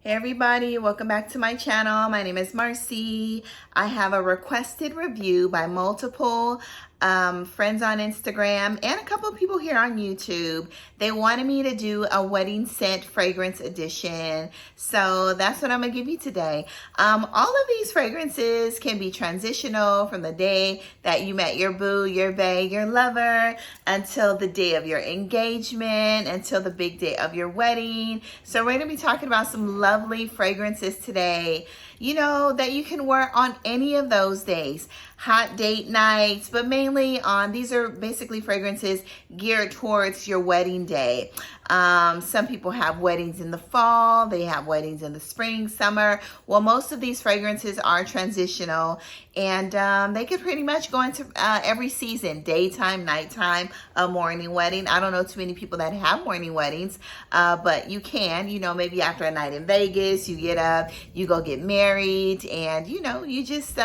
Hey everybody, welcome back to my channel. My name is Marcy. I have a requested review by multiple friends on Instagram and a couple of people here on YouTube. They wanted me to do a wedding scent fragrance edition. So that's what I'm gonna give you today. All of these fragrances can be transitional from the day that you met your boo, your bae, your lover, until the day of your engagement, until the big day of your wedding. So we're gonna be talking about some lovely fragrances today, you know, that you can wear on any of those days. Hot date nights, but mainly on, these are basically fragrances geared towards your wedding day. Some people have weddings in the fall, they have weddings in the spring, summer. Well, most of these fragrances are transitional, and they can pretty much go into every season, daytime, nighttime, a morning wedding. I don't know too many people that have morning weddings, but you can, you know, maybe after a night in Vegas, you get up, you go get married, and you know, you just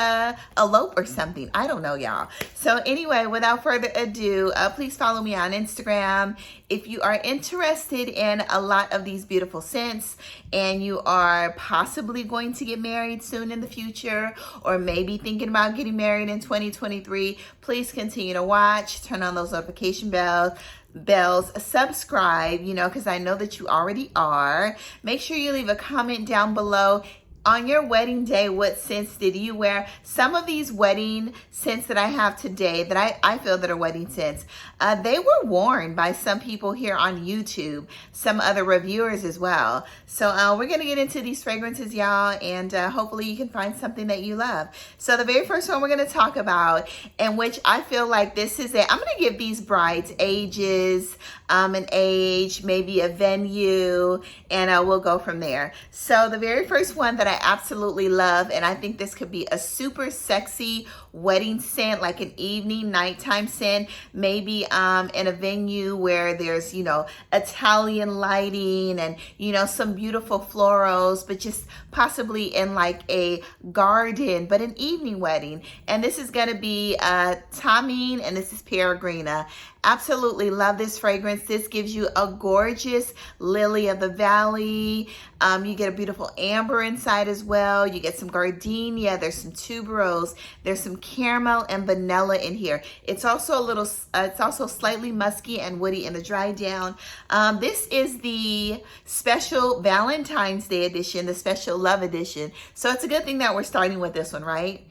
elope or something. I don't know, y'all. So anyway, without further ado, please follow me on Instagram. If you are interested in a lot of these beautiful scents and you are possibly going to get married soon in the future, or maybe thinking about getting married in 2023, please continue to watch, turn on those notification bells, subscribe, you know, because I know that you already are. Make sure you leave a comment down below. On your wedding day, what scents did you wear? Some of these wedding scents that I have today that I feel that are wedding scents, they were worn by some people here on YouTube, some other reviewers as well. So we're gonna get into these fragrances, y'all, and hopefully you can find something that you love. So the very first one we're gonna talk about, and which I feel like this is it. I'm gonna give these brides ages, an age, maybe a venue, and we'll go from there. So the very first one that I absolutely love, and I think this could be a super sexy wedding scent, like an evening, nighttime scent, maybe in a venue where there's, you know, Italian lighting and, you know, some beautiful florals, but just possibly in like a garden, but an evening wedding. And this is going to be Tamine, and this is Peregrina. Absolutely love this fragrance. This gives you a gorgeous lily of the valley. You get a beautiful amber inside as well. You get some gardenia. There's some tuberose. There's some caramel and vanilla in here. It's also a little, it's also slightly musky and woody in the dry down. This is the special Valentine's Day edition, the special love edition. So it's a good thing that we're starting with this one, right?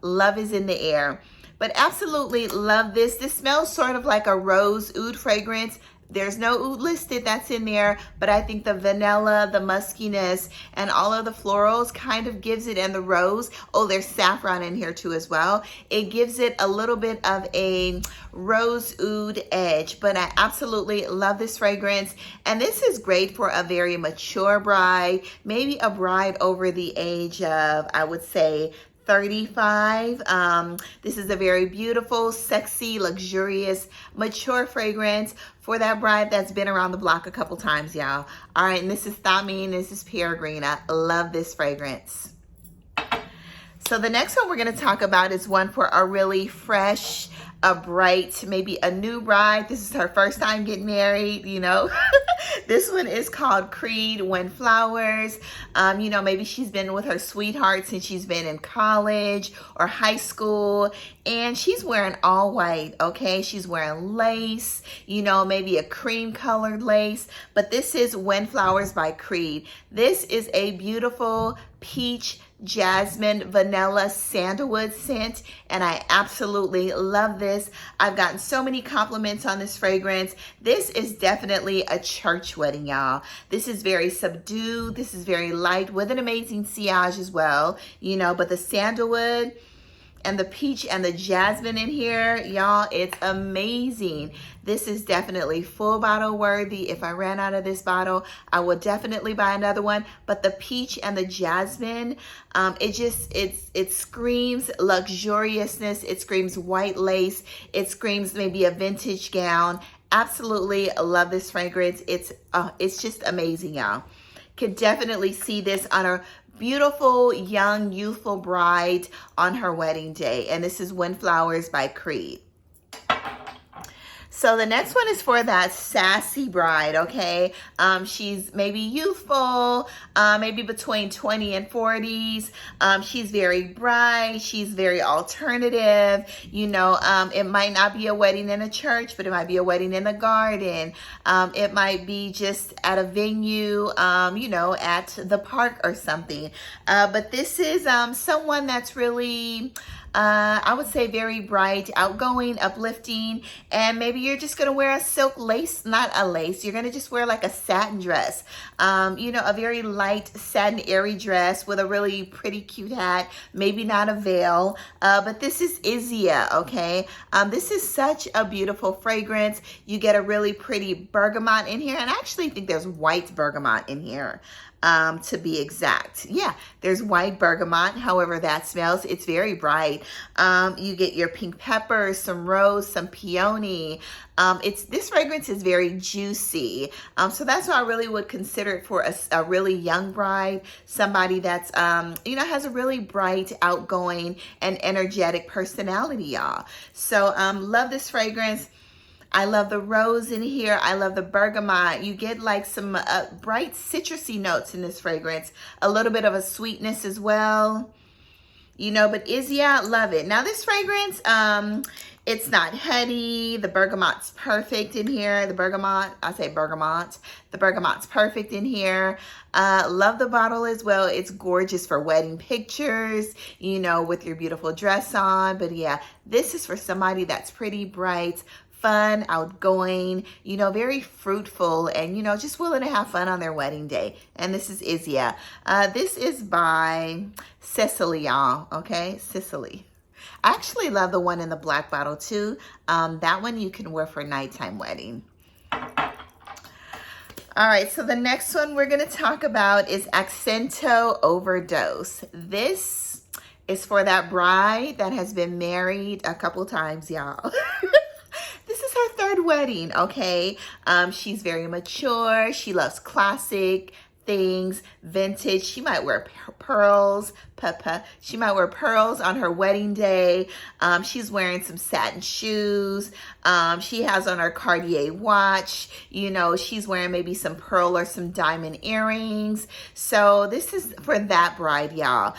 Love is in the air. But absolutely love this. This smells sort of like a rose oud fragrance. There's no oud listed that's in there, but I think the vanilla, the muskiness, and all of the florals kind of gives it, and the rose. Oh, there's saffron in here too as well. It gives it a little bit of a rose oud edge, but I absolutely love this fragrance. And this is great for a very mature bride, maybe a bride over the age of, I would say, 35. This is a very beautiful, sexy, luxurious, mature fragrance for that bride that's been around the block a couple times, y'all. All right, and this is Tamine, this is Peregrina. Love this fragrance. So the next one we're gonna talk about is one for a really fresh, a bright, maybe a new bride. This is her first time getting married, you know. This one is called Creed When Flowers. You know, maybe she's been with her sweetheart since she's been in college or high school, and she's wearing all white, okay? She's wearing lace, you know, maybe a cream colored lace, but this is When Flowers by Creed. This is a beautiful peach, jasmine, vanilla, sandalwood scent, and I absolutely love this. I've gotten so many compliments on this fragrance. This is definitely a church wedding, y'all. This is very subdued. This is very light with an amazing sillage as well, you know, but the sandalwood and the peach and the jasmine in here, y'all, it's amazing. This is definitely full bottle worthy. If I ran out of this bottle, I would definitely buy another one. But the peach and the jasmine, it screams luxuriousness. It screams white lace. It screams maybe a vintage gown. Absolutely love this fragrance. It's just amazing, y'all. Could definitely see this on a beautiful, young, youthful bride on her wedding day. And this is When Flowers by Creed. So the next one is for that sassy bride, okay? She's maybe youthful, maybe between 20 and 40s. She's very bright. She's very alternative. You know, it might not be a wedding in a church, but it might be a wedding in a garden. It might be just at a venue, you know, at the park or something. But this is someone that's really... I would say very bright, outgoing, uplifting, and maybe you're just going to wear a silk lace, not a lace. You're going to just wear like a satin dress, you know, a very light satin airy dress with a really pretty cute hat, maybe not a veil, but this is Isia, okay? This is such a beautiful fragrance. You get a really pretty bergamot in here, and I actually think there's white bergamot in here. To be exact. Yeah, there's white bergamot, however that smells. It's very bright. You get your pink peppers, some rose, some peony. This fragrance is very juicy. So that's why I really would consider it for a really young bride, somebody that's, you know, has a really bright, outgoing, and energetic personality, y'all. So love this fragrance. I love the rose in here. I love the bergamot. You get like some bright citrusy notes in this fragrance. A little bit of a sweetness as well. You know, but Isia, love it. Now this fragrance, it's not heady. The bergamot's perfect in here. The bergamot, I say bergamot. The bergamot's perfect in here. Love the bottle as well. It's gorgeous for wedding pictures, you know, with your beautiful dress on. But yeah, this is for somebody that's pretty bright, fun, outgoing, you know, very fruitful, and, you know, just willing to have fun on their wedding day. And this is Isia. This is by Cicely, y'all, okay? Cicely. I actually love the one in the black bottle, too. That one you can wear for nighttime wedding. All right, so the next one we're going to talk about is Accento Overdose. This is for that bride that has been married a couple times, y'all. This is her third wedding, okay? She's very mature. She loves classic things, vintage. She might wear pearls, she might wear pearls on her wedding day. She's wearing some satin shoes. She has on her Cartier watch. You know, she's wearing maybe some pearl or some diamond earrings. So this is for that bride, y'all.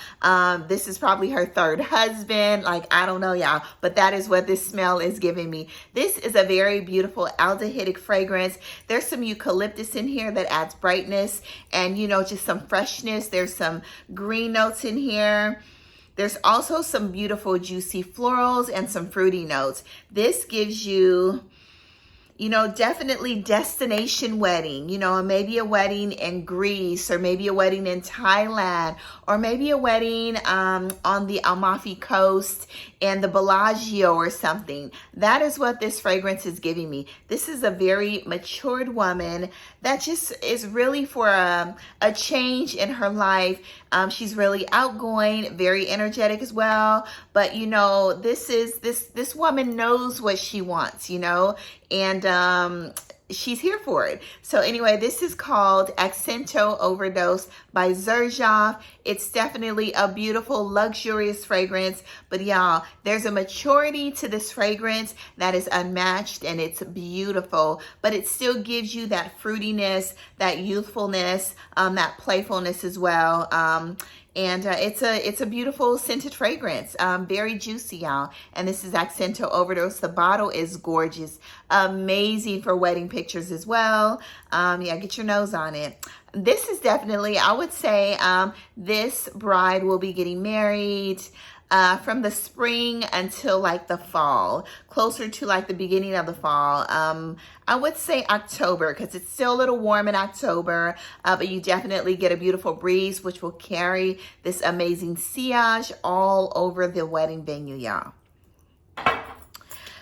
This is probably her third husband. Like, I don't know, y'all, but that is what this smell is giving me. This is a very beautiful aldehydic fragrance. There's some eucalyptus in here that adds brightness and, you know, just some freshness. There's some green notes in here. There's also some beautiful juicy florals and some fruity notes. This gives you, you know, definitely destination wedding, you know, maybe a wedding in Greece, or maybe a wedding in Thailand, or maybe a wedding on the Amalfi Coast and the Bellagio or something. That is what this fragrance is giving me. This is a very matured woman that just is really for a change in her life. She's really outgoing, very energetic as well. But, you know, this woman knows what she wants, you know, and she's here for it. So anyway, this is called Accento Overdose by Xerjoff. It's definitely a beautiful, luxurious fragrance. But y'all, there's a maturity to this fragrance that is unmatched, and it's beautiful. But it still gives you that fruitiness, that youthfulness, that playfulness as well. And it's a beautiful scented fragrance, very juicy, y'all. And this is Accento Overdose. The bottle is gorgeous, amazing for wedding pictures as well. Yeah, get your nose on it. This is definitely, I would say, this bride will be getting married from the spring until like the fall, closer to like the beginning of the fall. I would say October, because it's still a little warm in October, but you definitely get a beautiful breeze, which will carry this amazing sillage all over the wedding venue, y'all.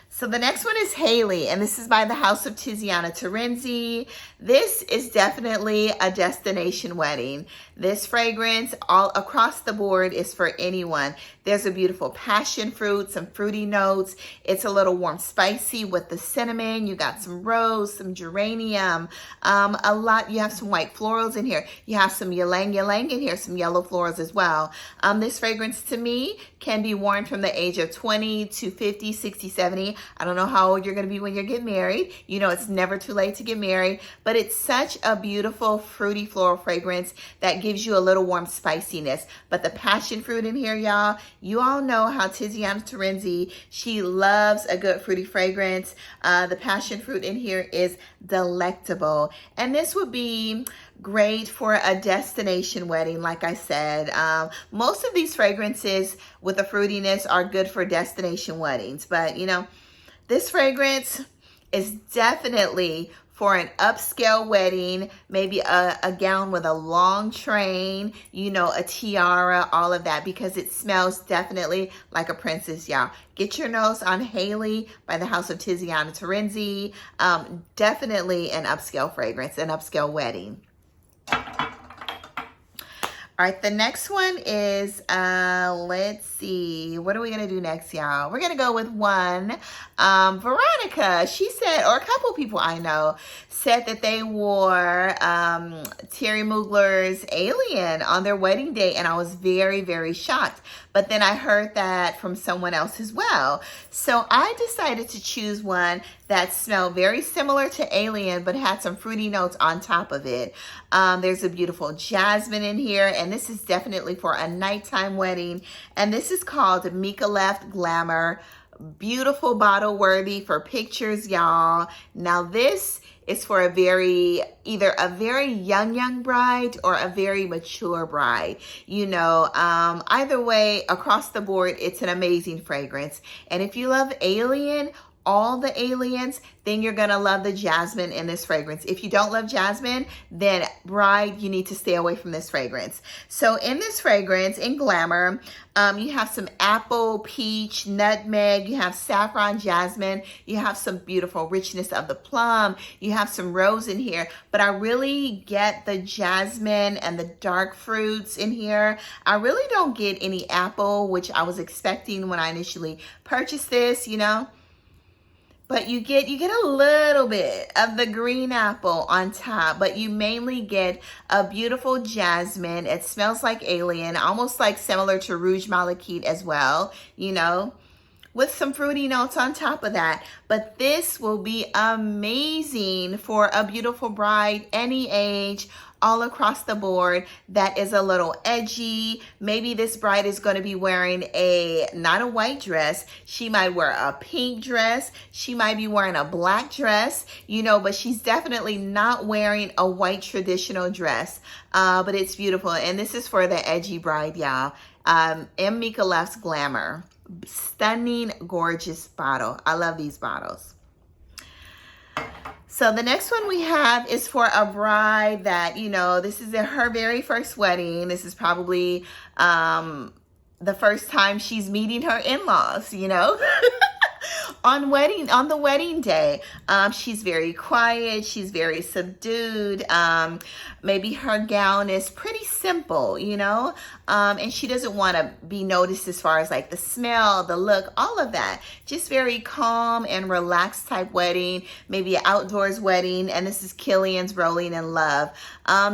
So the next one is Hailey, and this is by the House of Tiziana Terenzi. This is definitely a destination wedding. This fragrance all across the board is for anyone. There's a beautiful passion fruit, some fruity notes. It's a little warm spicy with the cinnamon. You got some rose, some geranium, a lot. You have some white florals in here. You have some ylang ylang in here, some yellow florals as well. This fragrance to me can be worn from the age of 20 to 50, 60, 70. I don't know how old you're going to be when you get married. You know, it's never too late to get married, but it's such a beautiful fruity floral fragrance that gives you a little warm spiciness. But the passion fruit in here, y'all, you all know how Tiziana Terenzi, she loves a good fruity fragrance. The passion fruit in here is delectable. And this would be great for a destination wedding, like I said. Most of these fragrances with the fruitiness are good for destination weddings, but you know, this fragrance is definitely for an upscale wedding, maybe a gown with a long train, you know, a tiara, all of that, because it smells definitely like a princess, y'all. Get your nose on Hailey by the House of Tiziana Terenzi. Definitely an upscale fragrance, an upscale wedding. All right, the next one is, let's see, what are we gonna do next, y'all? We're gonna go with one, Veronica. She said, or a couple people I know, said that they wore Thierry Mugler's Alien on their wedding day, and I was very, very shocked. But then I heard that from someone else as well. So I decided to choose one that smelled very similar to Alien, but had some fruity notes on top of it. There's a beautiful jasmine in here, and this is definitely for a nighttime wedding. And this is called Mika Left Glamour. Beautiful bottle, worthy for pictures, y'all. Now this is for either a very young bride or a very mature bride. You know, either way, across the board, it's an amazing fragrance. And if you love Alien, all the aliens, then you're gonna love the jasmine in this fragrance. If you don't love jasmine, then bride, you need to stay away from this fragrance. So in this fragrance, in Glamour, you have some apple, peach, nutmeg, you have saffron, jasmine, you have some beautiful richness of the plum, you have some rose in here, but I really get the jasmine and the dark fruits in here. I really don't get any apple, which I was expecting when I initially purchased this, you know. But you get a little bit of the green apple on top, but you mainly get a beautiful jasmine. It smells like Alien, almost like similar to Rouge Malachite as well, you know, with some fruity notes on top of that. But this will be amazing for a beautiful bride, any age, all across the board, that is a little edgy. Maybe this bride is going to be wearing not a white dress. She might wear a pink dress. She might be wearing a black dress, you know, but she's definitely not wearing a white traditional dress. But it's beautiful. And this is for the edgy bride, y'all. M. Mika Left's Glamour. Stunning, gorgeous bottle. I love these bottles. So the next one we have is for a bride that, you know, this is her very first wedding. This is probably the first time she's meeting her in-laws, you know. On the wedding day, she's very quiet, she's very subdued. Maybe her gown is pretty simple, you know, and she doesn't want to be noticed as far as like the smell, the look, all of that. Just very calm and relaxed type wedding, maybe an outdoors wedding. And this is Killian's Rolling in Love.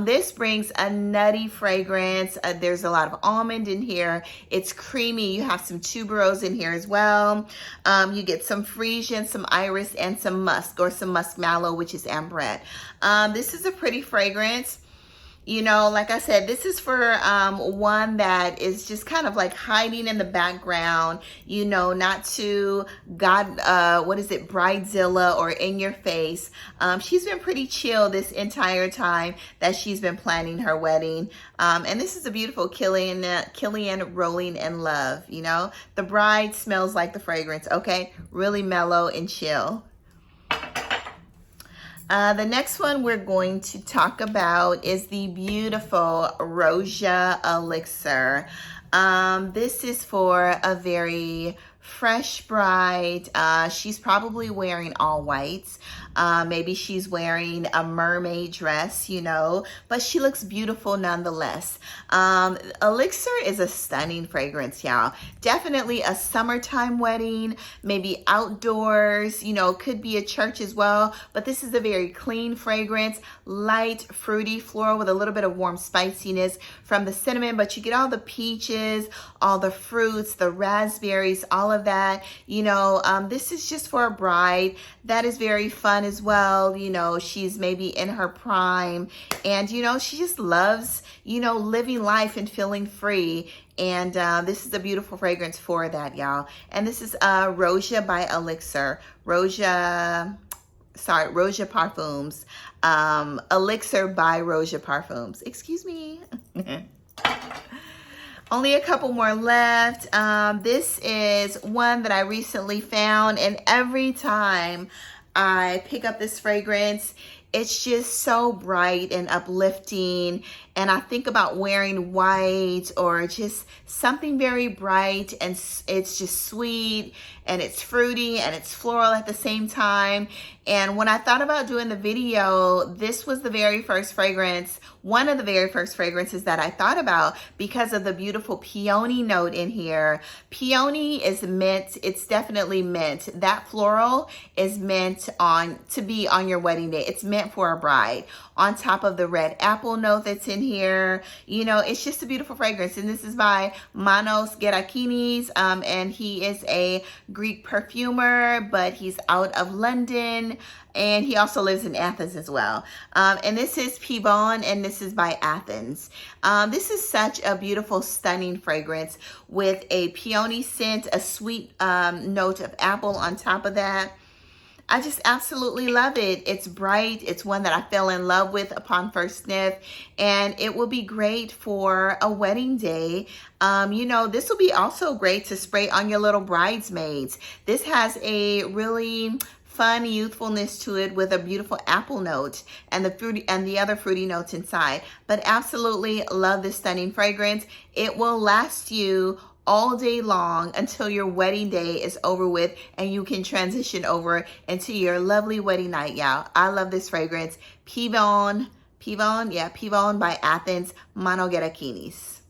This brings a nutty fragrance. There's a lot of almond in here. It's creamy. You have some tuberose in here as well. You get some Frisian, some iris, and some musk, or some musk mallow, which is ambrette. This is a pretty fragrance. You know, like I said, this is for one that is just kind of like hiding in the background, you know, not too bridezilla or in your face. She's been pretty chill this entire time that she's been planning her wedding. And this is a beautiful Killian Rolling in Love, you know. The bride smells like the fragrance, okay? Really mellow and chill. The next one we're going to talk about is the beautiful Roja Elixir. This is for a very fresh bride. She's probably wearing all whites. Maybe she's wearing a mermaid dress, you know, but she looks beautiful nonetheless. Elixir is a stunning fragrance, y'all. Definitely a summertime wedding, maybe outdoors, you know, could be a church as well, but this is a very clean fragrance, light, fruity, floral with a little bit of warm spiciness from the cinnamon, but you get all the peaches, all the fruits, the raspberries, all of that. You know, this is just for a bride. That is very fun as well. You know, she's maybe in her prime and, you know, she just loves, you know, living life and feeling free. And this is a beautiful fragrance for that, y'all. And this is Roja by Elixir. Roja Parfums. Elixir by Roja Parfums. Excuse me. Only a couple more left. This is one that I recently found, and every time I pick up this fragrance, it's just so bright and uplifting. And I think about wearing white or just something very bright, and it's just sweet and it's fruity and it's floral at the same time. And when I thought about doing the video, this was the very first fragrance, one of the very first fragrances that I thought about because of the beautiful peony note in here. Peony is mint. It's definitely mint. That floral is meant to be on your wedding day. It's meant for a bride. On top of the red apple note that's in here, you know, it's just a beautiful fragrance. And this is by Manos Gerakinis, and he is a Greek perfumer, but he's out of London, and he also lives in Athens as well. And this is Pivon, and this is by Athens. This is such a beautiful, stunning fragrance with a peony scent, a sweet note of apple on top of that. I just absolutely love it. It's bright. It's one that I fell in love with upon first sniff, and it will be great for a wedding day. You know, this will be also great to spray on your little bridesmaids. This has a really fun youthfulness to it with a beautiful apple note and the fruity and the other fruity notes inside. But absolutely love this stunning fragrance. It will last you all day long until your wedding day is over with and you can transition over into your lovely wedding night, y'all. I love this fragrance. Pivon by Athens, Manos Gerakinis.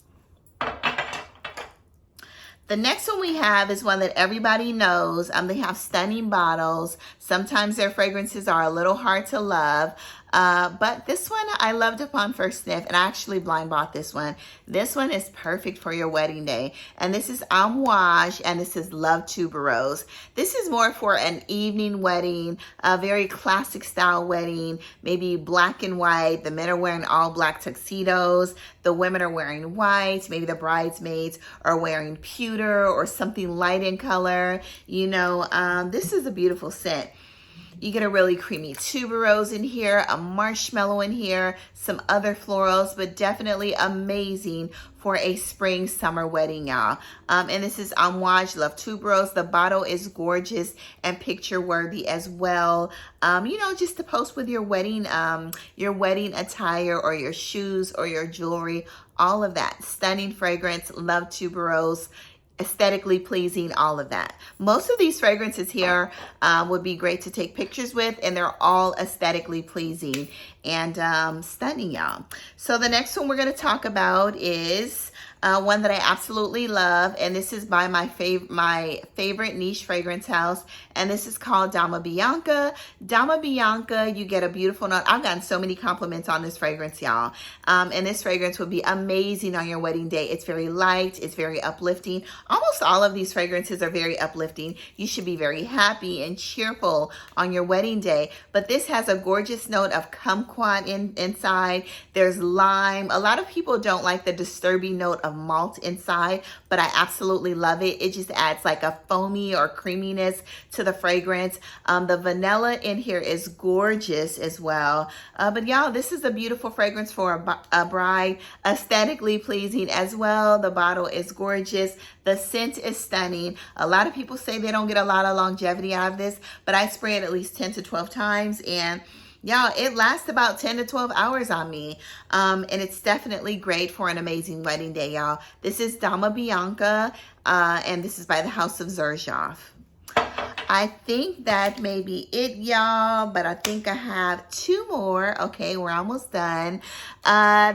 The next one we have is one that everybody knows. They have stunning bottles. Sometimes their fragrances are a little hard to love. But this one I loved upon first sniff, and I actually blind bought this one. This one is perfect for your wedding day. And this is Amouage, and this is Love Tuberose. This is more for an evening wedding, a very classic style wedding, maybe black and white. The men are wearing all black tuxedos. The women are wearing white. Maybe the bridesmaids are wearing pewter or something light in color. You know, this is a beautiful scent. You get a really creamy tuberose in here, a marshmallow in here, some other florals, but definitely amazing for a spring summer wedding, y'all. And this is Amouage Love Tuberose. The bottle is gorgeous and picture worthy as well. You know, just to post with your wedding attire or your shoes or your jewelry, all of that. Stunning fragrance, Love Tuberose. Aesthetically pleasing, all of that. Most of these fragrances here would be great to take pictures with, and they're all aesthetically pleasing and stunning, y'all. So the next one we're going to talk about is one that I absolutely love, and this is by my favorite niche fragrance house, and this is called Dama Bianca. Dama Bianca, you get a beautiful note. I've gotten so many compliments on this fragrance, y'all. And this fragrance would be amazing on your wedding day. It's very light. It's very uplifting. Almost all of these fragrances are very uplifting. You should be very happy and cheerful on your wedding day. But this has a gorgeous note of kumquat inside. There's lime. A lot of people don't like the disturbing note of malt inside, but I absolutely love it. It just adds like a foamy or creaminess to the fragrance. The vanilla in here is gorgeous as well. But y'all, this is a beautiful fragrance for a bride, aesthetically pleasing as well. The bottle is gorgeous. The scent is stunning. A lot of people say they don't get a lot of longevity out of this, but I spray it at least 10 to 12 times, and y'all, it lasts about 10 to 12 hours on me. And it's definitely great for an amazing wedding day, y'all. This is Dama Bianca, and this is by the House of Xerjoff. I think that may be it, y'all, but I think I have 2 more. Okay, we're almost done.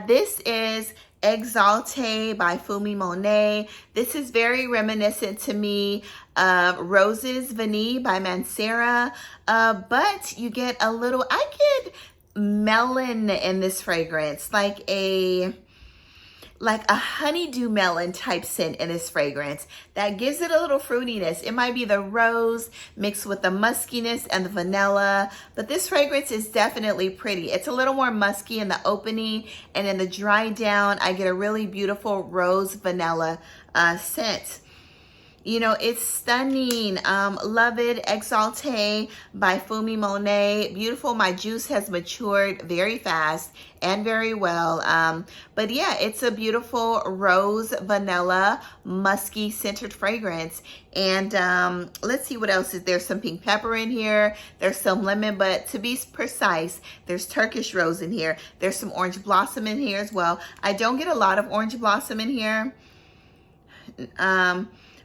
This is Exalte by Fumi Monet. This is very reminiscent to me of Roses Vanille by Mancera, but you get a little, I get melon in this fragrance, like a honeydew melon type scent in this fragrance that gives it a little fruitiness. It might be the rose mixed with the muskiness and the vanilla, but this fragrance is definitely pretty. It's a little more musky in the opening, and in the dry down, I get a really beautiful rose vanilla scent. You know, it's stunning. Love it. Exalte by Fumi Monet. Beautiful. My juice has matured very fast and very well. But yeah, it's a beautiful rose, vanilla, musky scented fragrance. And let's see what else is there. Some pink pepper in here. There's some lemon, but to be precise, there's Turkish rose in here. There's some orange blossom in here as well. I don't get a lot of orange blossom in here.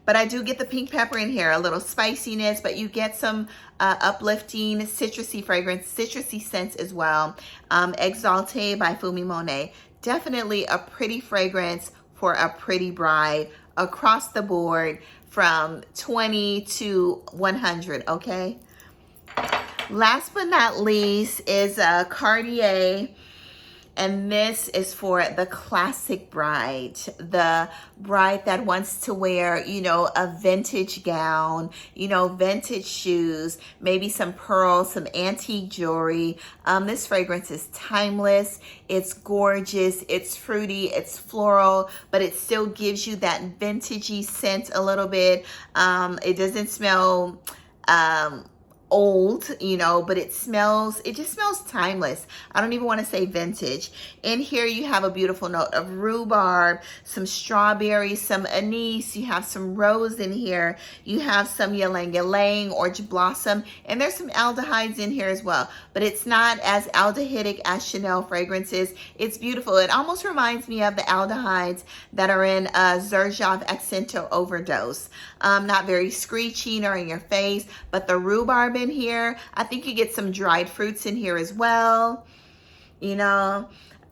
But I do get the pink pepper in here, a little spiciness, but you get some uplifting citrusy fragrance, citrusy scents as well. Exalte by Fumi Monet. Definitely a pretty fragrance for a pretty bride across the board from 20 to 100, okay? Last but not least is Cartier. And this is for the classic bride, the bride that wants to wear, you know, a vintage gown, you know, vintage shoes, maybe some pearls, some antique jewelry. This fragrance is timeless. It's gorgeous. It's fruity. It's floral, but it still gives you that vintagey scent a little bit. It doesn't smell old, you know, but it just smells timeless. I don't even want to say vintage. In here you have a beautiful note of rhubarb, some strawberry, some anise, you have some rose in here, you have some ylang ylang, orange blossom, and there's some aldehydes in here as well, but it's not as aldehydic as Chanel fragrances. It's beautiful. It almost reminds me of the aldehydes that are in Xerjoff Accento Overdose. Not very screeching or in your face, but the rhubarb in here, I think you get some dried fruits in here as well. You know,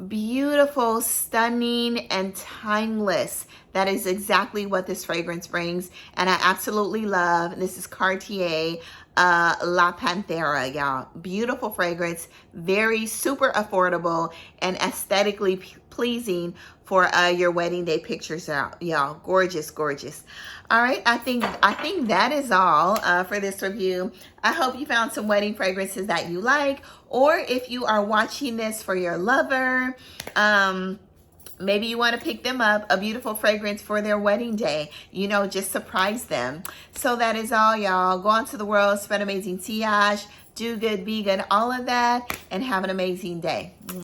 beautiful, stunning, and timeless. That is exactly what this fragrance brings, and I absolutely love. This is Cartier La Panthera, y'all. Beautiful fragrance, very super affordable and aesthetically pleasing for your wedding day pictures, y'all. Gorgeous, gorgeous. All right, I think that is all for this review. I hope you found some wedding fragrances that you like, or if you are watching this for your lover, maybe you want to pick them up a beautiful fragrance for their wedding day. You know, just surprise them. So that is all, y'all. Go out to the world, spread amazing sillage, do good, be good, all of that, and have an amazing day.